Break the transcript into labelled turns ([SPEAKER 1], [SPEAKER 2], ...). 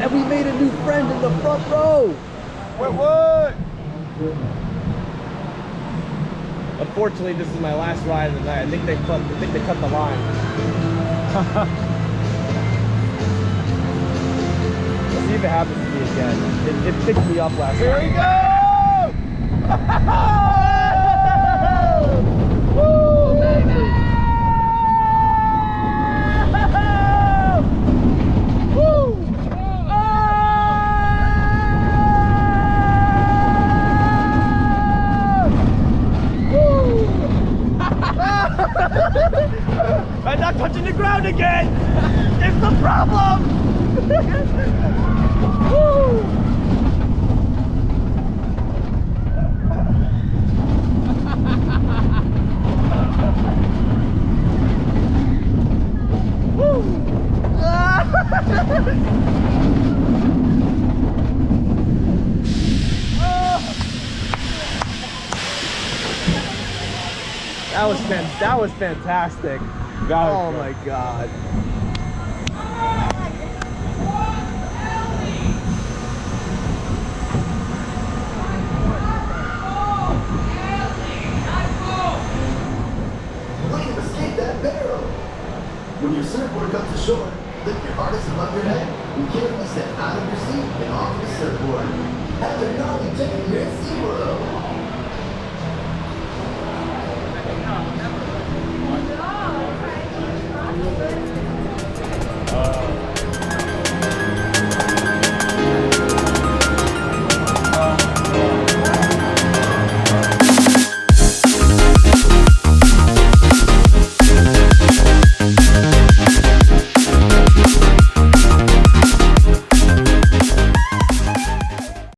[SPEAKER 1] And we made a new friend in the front row.
[SPEAKER 2] What?
[SPEAKER 1] Unfortunately, this is my last ride of the night. I think they cut the line. Let's see if it happens to me again. It picked me up last
[SPEAKER 2] Here
[SPEAKER 1] night.
[SPEAKER 2] we go!
[SPEAKER 1] Woo, baby! Woo! I'm not touching the ground again! It's the problem! Woo! That was fantastic. Oh my God.